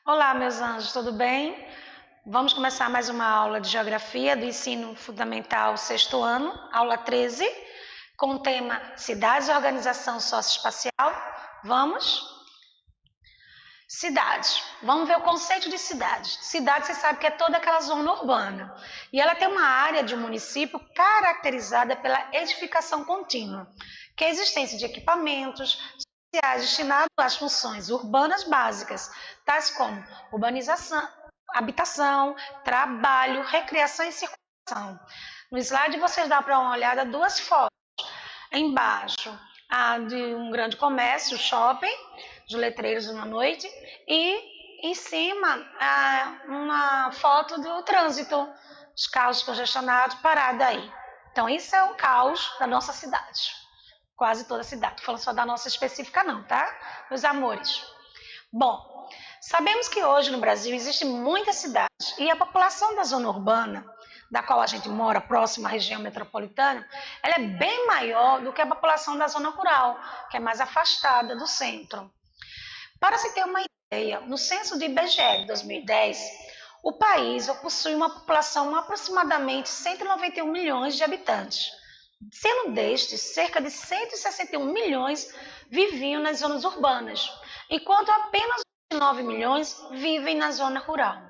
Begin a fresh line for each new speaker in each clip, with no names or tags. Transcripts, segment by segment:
Olá, meus anjos, tudo bem? Vamos começar mais uma aula de Geografia do Ensino Fundamental sexto ano, aula 13, com o tema Cidades e Organização Socioespacial. Vamos? Cidade. Vamos ver o conceito de cidade. Cidade, você sabe que é toda aquela zona urbana. E ela tem uma área de um município caracterizada pela edificação contínua, que é a existência de equipamentos sociais destinados às funções urbanas básicas, tais como urbanização, habitação, trabalho, recreação e circulação. No slide vocês dão para uma olhada duas fotos. Embaixo, a de um grande comércio, shopping, de letreiros uma noite, e em cima, uma foto do trânsito, os carros congestionados, parados aí. Então, isso é o caos da nossa cidade. Quase toda a cidade. Não falando só da nossa específica não, tá? Meus amores. Bom, sabemos que hoje no Brasil existem muitas cidades e a população da zona urbana, da qual a gente mora, próxima à região metropolitana, ela é bem maior do que a população da zona rural, que é mais afastada do centro. Para se ter uma ideia, no censo do IBGE de 2010, o país possui uma população de aproximadamente 191 milhões de habitantes, sendo destes, cerca de 161 milhões viviam nas zonas urbanas, enquanto apenas 9 milhões vivem na zona rural.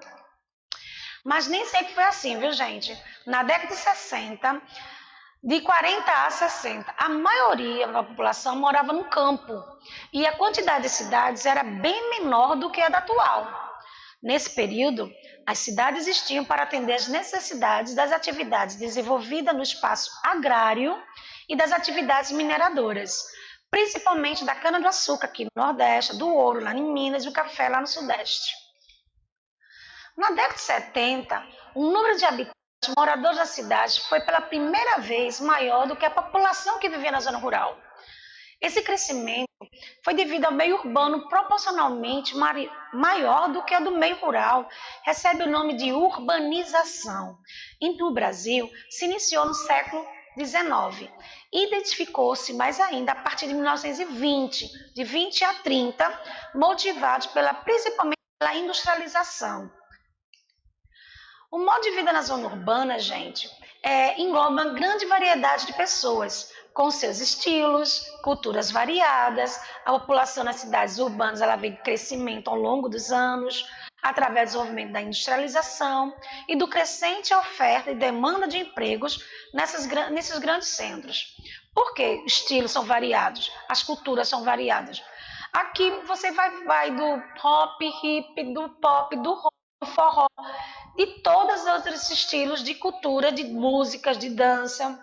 Mas nem sempre foi assim, viu, gente? Na década de 60, de 40 a 60, a maioria da população morava no campo e a quantidade de cidades era bem menor do que a da atual. Nesse período, as cidades existiam para atender às necessidades das atividades desenvolvidas no espaço agrário e das atividades mineradoras, principalmente da cana-do-açúcar aqui no Nordeste, do ouro lá em Minas e do café lá no Sudeste. Na década de 70, o número de habitantes moradores da cidade foi pela primeira vez maior do que a população que vivia na zona rural. Esse crescimento foi devido ao meio urbano proporcionalmente maior do que o do meio rural, recebe o nome de urbanização. E no Brasil, se iniciou no século XIX e identificou-se mais ainda a partir de 1920, de 20 a 30, motivados principalmente pela industrialização. O modo de vida na zona urbana, gente, engloba uma grande variedade de pessoas, com seus estilos, culturas variadas. A população nas cidades urbanas ela vem de crescimento ao longo dos anos, através do desenvolvimento da industrialização e do crescente oferta e demanda de empregos nesses grandes centros. Por que estilos são variados? As culturas são variadas. Aqui você vai do pop, hip, do pop, do rock, do forró, e todos os outros estilos de cultura, de músicas, de dança,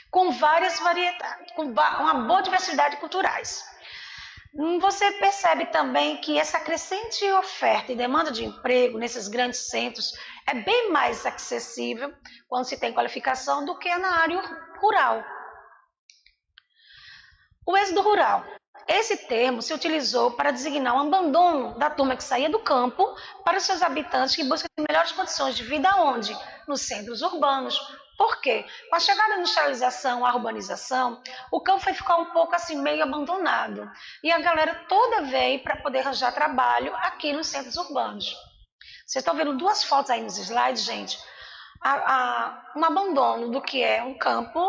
com várias variedades, com uma boa diversidade de culturais. Você percebe também que essa crescente oferta e demanda de emprego nesses grandes centros é bem mais acessível quando se tem qualificação do que na área rural. O êxodo rural. Esse termo se utilizou para designar o abandono da turma que saía do campo para os seus habitantes que buscam melhores condições de vida onde? Nos centros urbanos. Por quê? Com a chegada da industrialização, a urbanização, o campo foi ficar um pouco assim meio abandonado. E a galera toda veio para poder arranjar trabalho aqui nos centros urbanos. Vocês estão vendo duas fotos aí nos slides, gente? Um abandono do que é um campo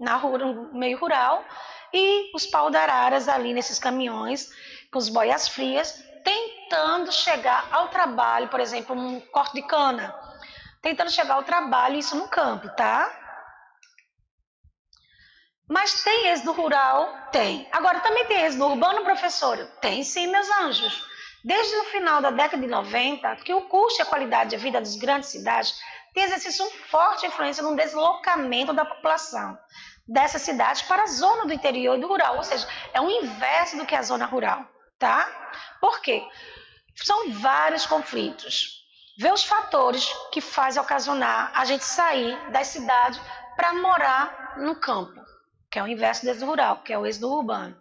no meio rural e os pau-d'araras ali nesses caminhões com os boias frias tentando chegar ao trabalho, por exemplo, um corte de cana, tentando chegar ao trabalho, isso no campo, tá? Mas tem êxodo rural? Tem. Agora, também tem êxodo urbano, professor? Tem sim, meus anjos. Desde o final da década de 90, que o custo e a qualidade de vida das grandes cidades tem exercido uma forte influência no deslocamento da população dessas cidades para a zona do interior e do rural, ou seja, é o inverso do que a zona rural, tá? Por quê? São vários conflitos. Vê os fatores que fazem ocasionar a gente sair da cidade para morar no campo, que é o inverso do êxodo rural, que é o êxodo urbano.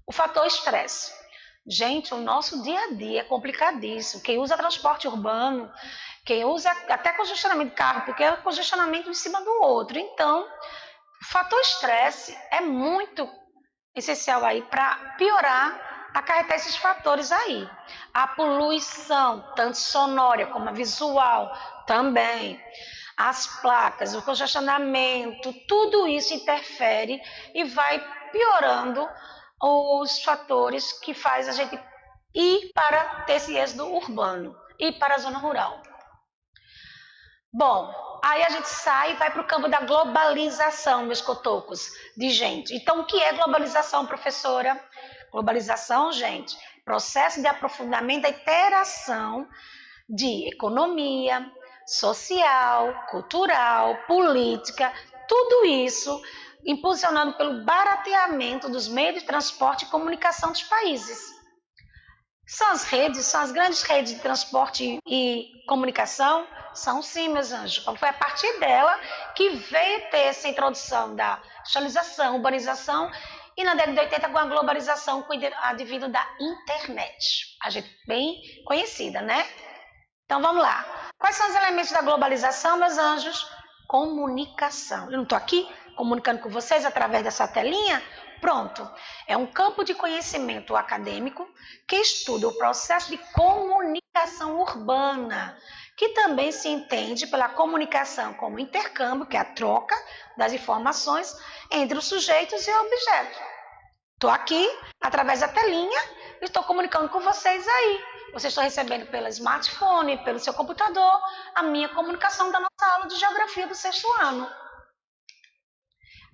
O fator estresse. Gente, o nosso dia a dia é complicadíssimo. Quem usa transporte urbano, quem usa até congestionamento de carro, porque é congestionamento em cima do outro. Então, o fator estresse é muito essencial aí para piorar acarretar esses fatores aí. A poluição, tanto sonora como a visual, também. As placas, o congestionamento, tudo isso interfere e vai piorando os fatores que faz a gente ir para ter esse êxodo urbano, ir para a zona rural. Bom, aí a gente sai e vai para o campo da globalização, meus cotocos, de gente. Então, o que é globalização, professora? Globalização, gente, processo de aprofundamento da interação de economia, social, cultural, política, tudo isso impulsionado pelo barateamento dos meios de transporte e comunicação dos países. São as grandes redes de transporte e comunicação? São sim, meus anjos. Foi a partir dela que veio ter essa introdução da industrialização, urbanização e na década de 80 com a globalização com o advento da internet. A gente bem conhecida, né? Então vamos lá. Quais são os elementos da globalização, meus anjos? Comunicação. Eu não estou aqui comunicando com vocês através dessa telinha? Pronto. É um campo de conhecimento acadêmico que estuda o processo de comunicação urbana, que também se entende pela comunicação como intercâmbio, que é a troca das informações entre os sujeitos e o objeto. Estou aqui através da telinha e estou comunicando com vocês aí. Vocês estão recebendo pelo smartphone, pelo seu computador, a minha comunicação da nossa aula de geografia do 6º ano.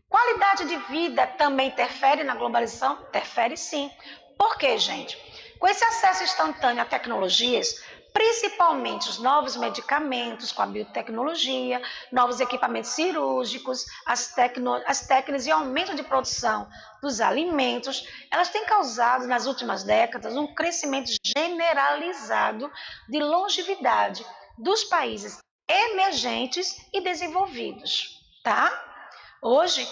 Qualidade de vida também interfere na globalização? Interfere sim. Por quê, gente? Com esse acesso instantâneo a tecnologias, principalmente os novos medicamentos com a biotecnologia, novos equipamentos cirúrgicos, as técnicas e aumento de produção dos alimentos, elas têm causado nas últimas décadas um crescimento generalizado de longevidade dos países emergentes e desenvolvidos, tá? Hoje,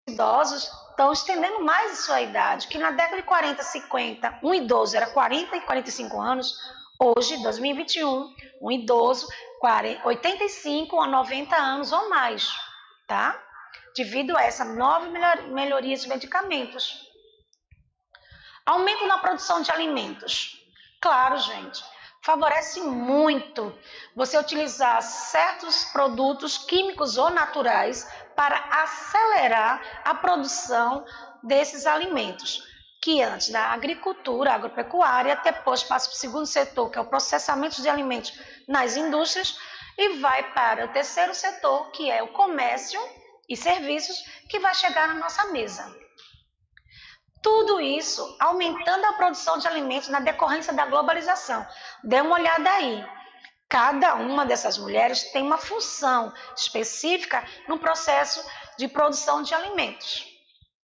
os idosos estão estendendo mais a sua idade, que na década de 40, 50, um idoso era 40 e 45 anos, hoje, 2021, um idoso 85 a 90 anos ou mais, tá? Devido a essa nova melhoria de medicamentos. Aumento na produção de alimentos. Claro, gente, favorece muito você utilizar certos produtos químicos ou naturais para acelerar a produção desses alimentos, que antes da agricultura, agropecuária, depois passa para o segundo setor, que é o processamento de alimentos nas indústrias, e vai para o terceiro setor, que é o comércio e serviços, que vai chegar na nossa mesa. Tudo isso aumentando a produção de alimentos na decorrência da globalização. Dê uma olhada aí. Cada uma dessas mulheres tem uma função específica no processo de produção de alimentos.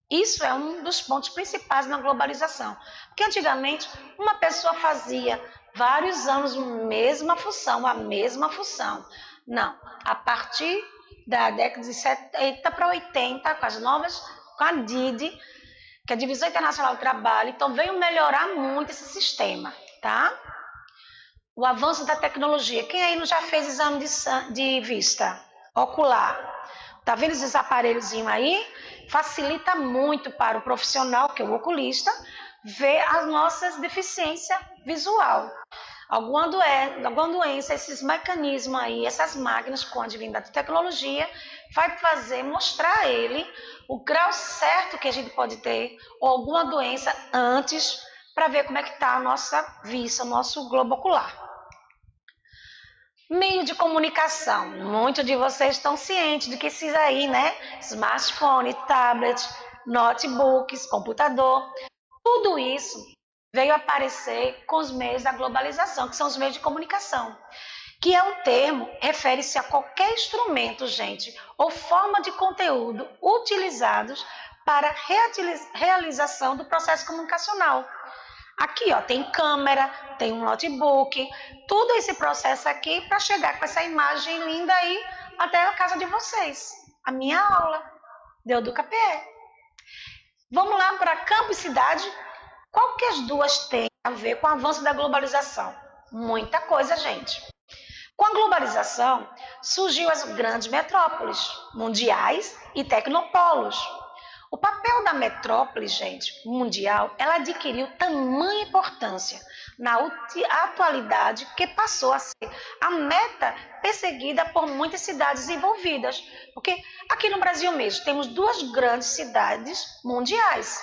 Isso é um dos pontos principais na globalização. Porque antigamente uma pessoa fazia vários anos a mesma função. Não, a partir da década de 70 para 80, com a DID, que é a Divisão Internacional do Trabalho, então veio melhorar muito esse sistema, tá? O avanço da tecnologia. Quem aí não já fez exame de vista ocular? Tá vendo esses aparelhozinhos aí? Facilita muito para o profissional, que é o oculista, ver as nossas deficiências visual. Alguma doença, esses mecanismos aí, essas máquinas com a advinda da tecnologia, vai mostrar a ele o grau certo que a gente pode ter, ou alguma doença antes, para ver como é que está a nossa vista, o nosso globo ocular. Meio de comunicação. Muitos de vocês estão cientes de que esses aí, né? Smartphone, tablet, notebooks, computador, tudo isso veio aparecer com os meios da globalização, que são os meios de comunicação. Que é um termo, refere-se a qualquer instrumento, gente, ou forma de conteúdo utilizados para realização do processo comunicacional. Aqui, ó, tem câmera, tem um notebook, tudo esse processo aqui para chegar com essa imagem linda aí até a casa de vocês. A minha aula, Deuduca PE. Vamos lá para campo e cidade. Qual que as duas têm a ver com o avanço da globalização? Muita coisa, gente. Com a globalização, surgiu as grandes metrópoles mundiais e tecnopolos. O papel da metrópole, gente, mundial, ela adquiriu tamanha importância na atualidade que passou a ser a meta perseguida por muitas cidades desenvolvidas. Porque aqui no Brasil mesmo temos duas grandes cidades mundiais.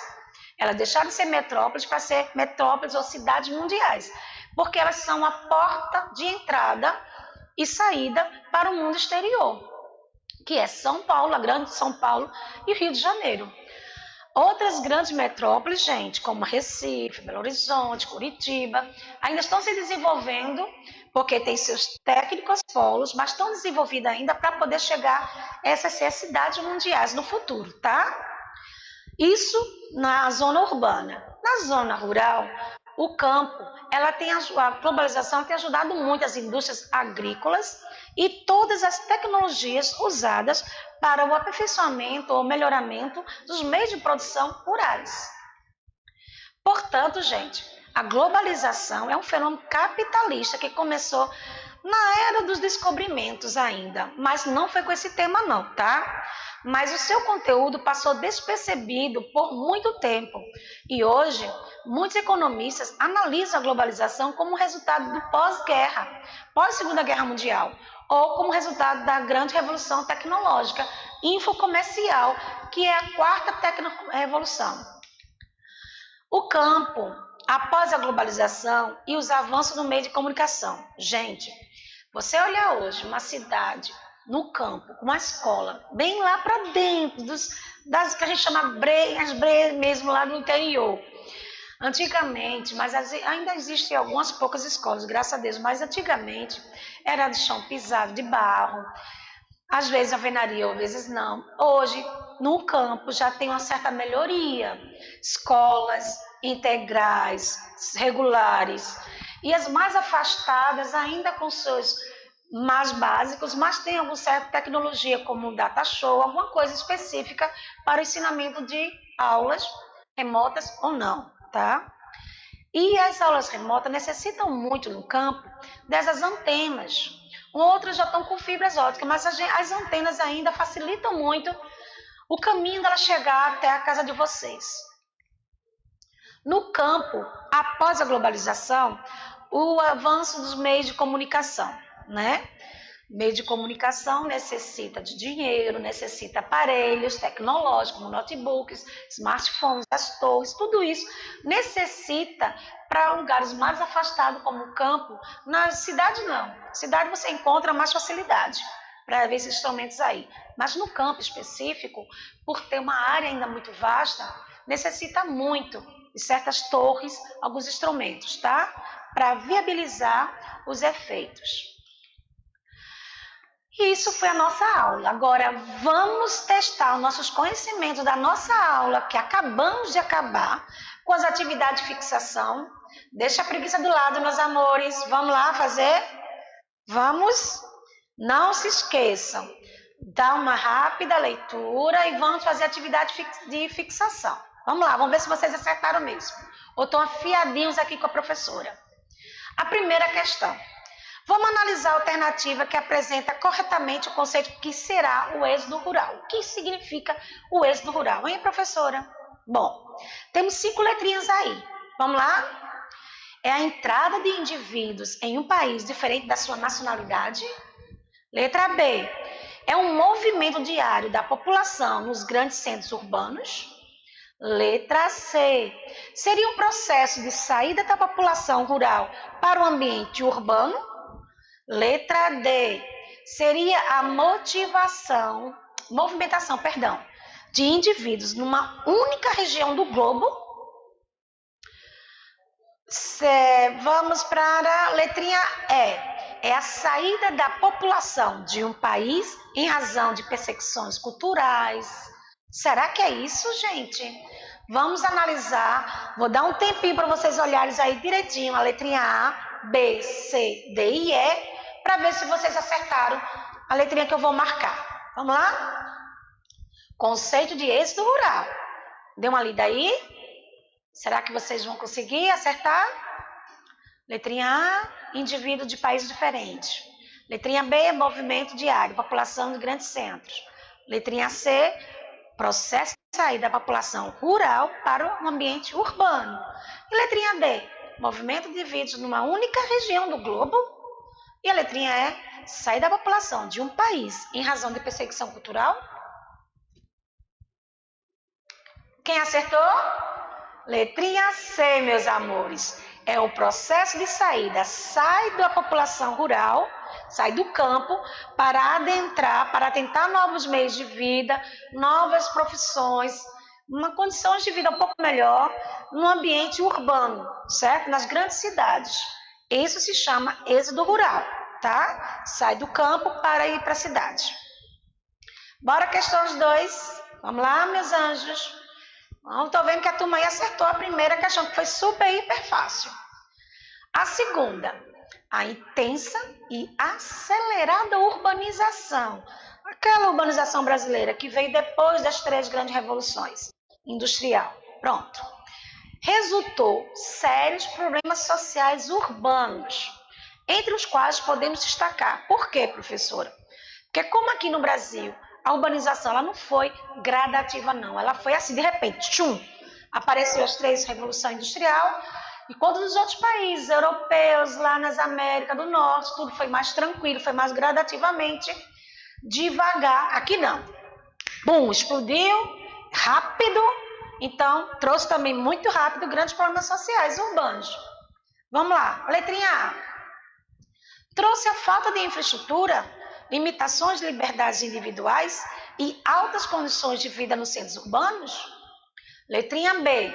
Elas deixaram de ser metrópoles para ser metrópoles ou cidades mundiais, porque elas são a porta de entrada e saída para o mundo exterior, que é São Paulo, a grande São Paulo e Rio de Janeiro. Outras grandes metrópoles, gente, como Recife, Belo Horizonte, Curitiba, ainda estão se desenvolvendo, porque tem seus técnicos polos, mas estão desenvolvidas ainda para poder chegar a essas ser cidades mundiais no futuro, tá? Isso na zona urbana. Na zona rural, o campo, a globalização tem ajudado muito as indústrias agrícolas e todas as tecnologias usadas para o aperfeiçoamento ou melhoramento dos meios de produção rurais. Portanto, gente, a globalização é um fenômeno capitalista que começou na era dos descobrimentos ainda, mas não foi com esse tema não, tá? Mas o seu conteúdo passou despercebido por muito tempo e hoje muitos economistas analisam a globalização como resultado do pós-guerra, pós-Segunda Guerra Mundial, ou como resultado da grande revolução tecnológica infocomercial, que é a quarta revolução. O campo, após a globalização e os avanços no meio de comunicação. Gente, você olhar hoje uma cidade no campo, uma escola, bem lá para dentro, das que a gente chama as breias mesmo lá no interior. Antigamente, mas ainda existem algumas poucas escolas, graças a Deus, mas antigamente era de chão pisado, de barro, às vezes alvenaria, às vezes não. Hoje, no campo, já tem uma certa melhoria. Escolas integrais, regulares, e as mais afastadas ainda com seus mais básicos, mas tem alguma certa tecnologia, como o data show, alguma coisa específica para o ensinamento de aulas remotas ou não, tá? E as aulas remotas necessitam muito no campo dessas antenas. Outras já estão com fibras óticas, mas as antenas ainda facilitam muito o caminho dela chegar até a casa de vocês. No campo, após a globalização, o avanço dos meios de comunicação, né? Meio de comunicação necessita de dinheiro, necessita aparelhos tecnológicos, como notebooks, smartphones, as torres, tudo isso necessita para lugares mais afastados como o campo. Na cidade não, na cidade você encontra mais facilidade para ver esses instrumentos aí, mas no campo específico, por ter uma área ainda muito vasta, necessita muito de certas torres, alguns instrumentos, tá? Para viabilizar os efeitos. E isso foi a nossa aula. Agora, vamos testar os nossos conhecimentos da nossa aula, que acabamos de acabar, com as atividades de fixação. Deixa a preguiça do lado, meus amores. Vamos lá fazer? Vamos? Não se esqueçam. Dá uma rápida leitura e vamos fazer atividade de fixação. Vamos lá, vamos ver se vocês acertaram mesmo. Ou estão afiadinhos aqui com a professora. A primeira questão. Vamos analisar a alternativa que apresenta corretamente o conceito que será o êxodo rural. O que significa o êxodo rural, hein, professora? Bom, temos 5 letrinhas aí. Vamos lá? É a entrada de indivíduos em um país diferente da sua nacionalidade. Letra B. É um movimento diário da população nos grandes centros urbanos. Letra C. Seria um processo de saída da população rural para o ambiente urbano. Letra D. Seria a movimentação de indivíduos numa única região do globo. Vamos para a letrinha E. É a saída da população de um país em razão de perseguições culturais. Será que é isso, gente? Vamos analisar. Vou dar um tempinho para vocês olharem aí direitinho a letrinha A, B, C, D e E, para ver se vocês acertaram a letrinha que eu vou marcar. Vamos lá? Conceito de êxodo rural. Dê uma lida aí. Será que vocês vão conseguir acertar? Letrinha A, indivíduo de países diferentes. Letrinha B, movimento diário, população de grandes centros. Letrinha C, processo sair da população rural para o ambiente urbano. E letrinha D, movimento de indivíduos numa única região do globo. E a letrinha E, sair da população de um país em razão de perseguição cultural. Quem acertou? Letrinha C, meus amores. É o processo de saída. Sai da população rural, sai do campo para adentrar, para tentar novos meios de vida, novas profissões, uma condição de vida um pouco melhor no ambiente urbano, certo? Nas grandes cidades. Isso se chama êxodo rural, tá? Sai do campo para ir para a cidade. Bora questão 2. Vamos lá, meus anjos. Estou vendo que a turma aí acertou a primeira questão, que foi super, hiper fácil. A segunda, a intensa e acelerada urbanização. Aquela urbanização brasileira que veio depois das 3 grandes revoluções industrial. Pronto. Resultou sérios problemas sociais urbanos, entre os quais podemos destacar. Por quê, professora? Porque como aqui no Brasil a urbanização ela não foi gradativa, não. Ela foi assim, de repente, tchum, apareceu as 3 revoluções industrial, e quando nos outros países europeus, lá nas Américas do Norte, tudo foi mais tranquilo, foi mais gradativamente, devagar. Aqui não. Bum, explodiu, rápido, então trouxe também muito rápido grandes problemas sociais urbanos. Vamos lá, letrinha A. Trouxe a falta de infraestrutura, limitações de liberdades individuais e altas condições de vida nos centros urbanos? Letrinha B.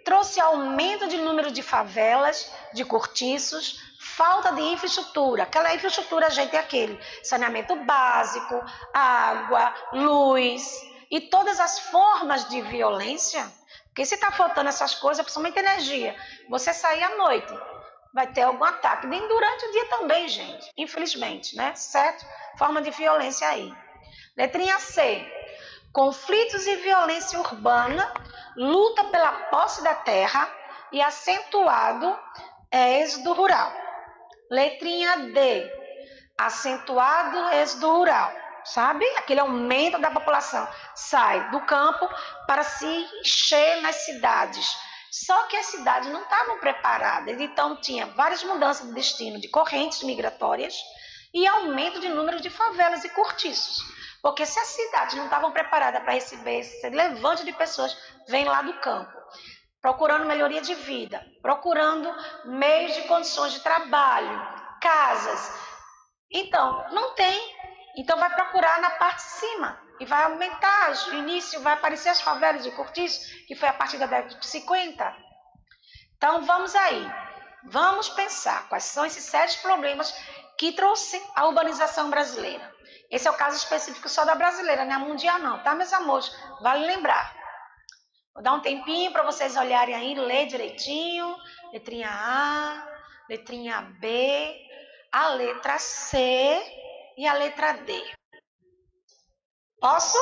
Trouxe aumento de número de favelas, de cortiços, falta de infraestrutura. Aquela infraestrutura, gente, é aquele saneamento básico, água, luz e todas as formas de violência. Porque se está faltando essas coisas, principalmente energia, você sair à noite, vai ter algum ataque, nem durante o dia também, gente, infelizmente, né? Certo? Forma de violência aí. Letrinha C. Conflitos e violência urbana, luta pela posse da terra e acentuado êxodo rural. Letrinha D. Acentuado êxodo rural. Sabe? Aquele aumento da população. Sai do campo para se encher nas cidades. Só que as cidades não estavam preparadas, então tinha várias mudanças de destino de correntes migratórias e aumento de número de favelas e cortiços. Porque se as cidades não estavam preparadas para receber esse levante de pessoas, vem lá do campo, procurando melhoria de vida, procurando meios de condições de trabalho, casas. Então, não tem. Então vai procurar na parte de cima e vai aumentar. No início vai aparecer as favelas e cortiços, que foi a partir da década de 50. Então vamos aí. Vamos pensar quais são esses sérios problemas que trouxe a urbanização brasileira. Esse é o caso específico só da brasileira, não é mundial não, tá, meus amores? Vale lembrar. Vou dar um tempinho para vocês olharem aí, ler direitinho. Letrinha A, letrinha B, a letra C e a letra D. Posso?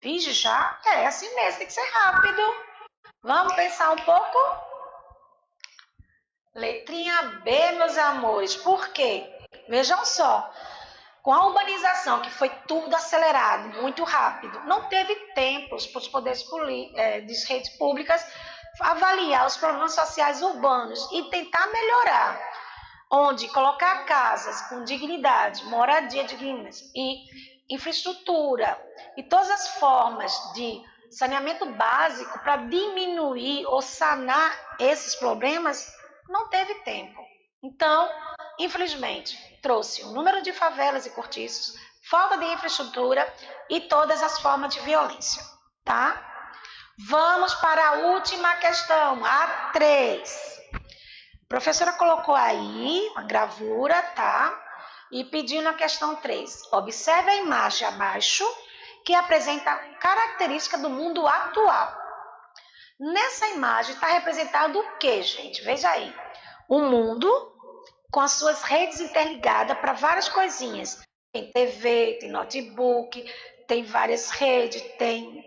Finge já? É assim mesmo, tem que ser rápido. Vamos pensar um pouco? Letrinha B, meus amores. Por quê? Vejam só. Com a urbanização, que foi tudo acelerado, muito rápido, não teve tempo para os poderes de redes públicas avaliar os problemas sociais urbanos e tentar melhorar, onde colocar casas com dignidade, moradia digna e infraestrutura e todas as formas de saneamento básico para diminuir ou sanar esses problemas, não teve tempo. Então, infelizmente, trouxe o número de favelas e cortiços, falta de infraestrutura e todas as formas de violência, tá? Vamos para a última questão, a 3. A professora colocou aí uma gravura, tá? E pediu na questão 3. Observe a imagem abaixo, que apresenta a característica do mundo atual. Nessa imagem está representado o quê, gente? Veja aí. O mundo com as suas redes interligadas para várias coisinhas. Tem TV, tem notebook, tem várias redes, tem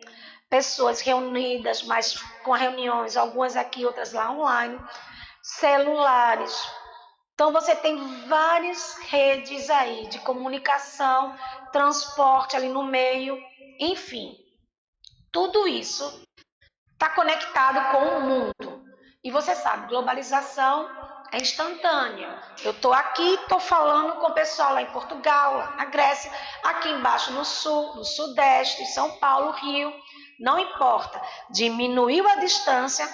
pessoas reunidas, mas com reuniões, algumas aqui, outras lá online, celulares. Então, você tem várias redes aí de comunicação, transporte ali no meio, enfim. Tudo isso está conectado com o mundo. E você sabe, globalização é instantânea. Eu estou aqui, estou falando com o pessoal lá em Portugal, lá na Grécia, aqui embaixo no sul, no sudeste, São Paulo, Rio, não importa. Diminuiu a distância,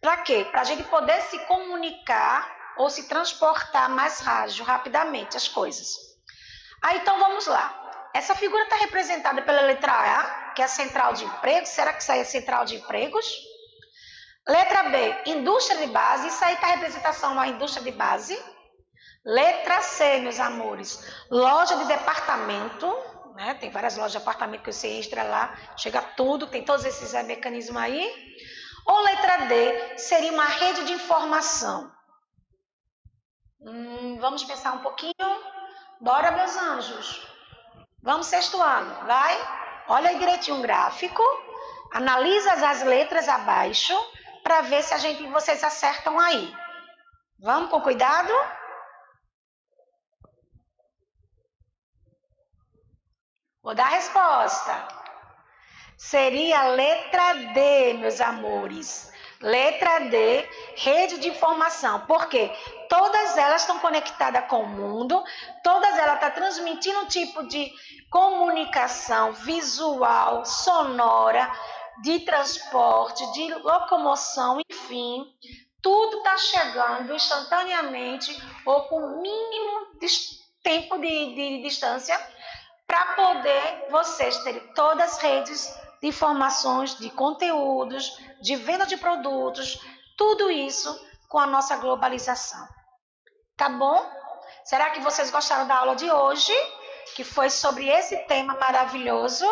para quê? Para a gente poder se comunicar ou se transportar mais rápido, rapidamente as coisas. Aí então vamos lá. Essa figura está representada pela letra A, que é a central de empregos. Será que isso aí é central de empregos? Letra B, indústria de base. Isso aí está a representação da indústria de base. Letra C, meus amores, loja de departamento. Né? Tem várias lojas de apartamento que você entra lá, chega tudo, tem todos esses mecanismos aí. Ou letra D, seria uma rede de informação. Vamos pensar um pouquinho. Bora, meus anjos. Vamos sexto ano, vai? Olha aí direitinho um gráfico. Analisa as letras abaixo para ver se vocês acertam aí. Vamos com cuidado? Vou dar a resposta. Seria a letra D, meus amores. Letra D, rede de informação. Por quê? Todas elas estão conectadas com o mundo, todas elas estão transmitindo um tipo de comunicação visual, sonora, de transporte, de locomoção, enfim. Tudo está chegando instantaneamente ou com o mínimo de tempo de distância para poder vocês terem todas as redes de informações, de conteúdos, de venda de produtos, tudo isso com a nossa globalização. Tá bom? Será que vocês gostaram da aula de hoje? Que foi sobre esse tema maravilhoso?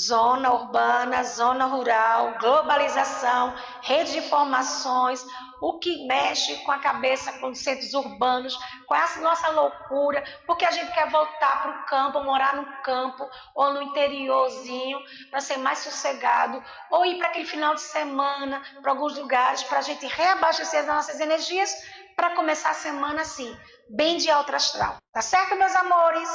Zona urbana, zona rural, globalização, rede de informações, o que mexe com a cabeça, com os centros urbanos, com essa nossa loucura, porque a gente quer voltar para o campo, morar no campo ou no interiorzinho, para ser mais sossegado, ou ir para aquele final de semana, para alguns lugares, para a gente reabastecer as nossas energias, para começar a semana assim, bem de alto astral. Tá certo, meus amores?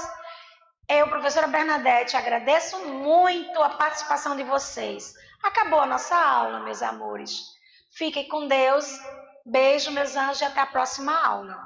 Eu, professora Bernadette, agradeço muito a participação de vocês. Acabou a nossa aula, meus amores. Fiquem com Deus. Beijo, meus anjos, e até a próxima aula.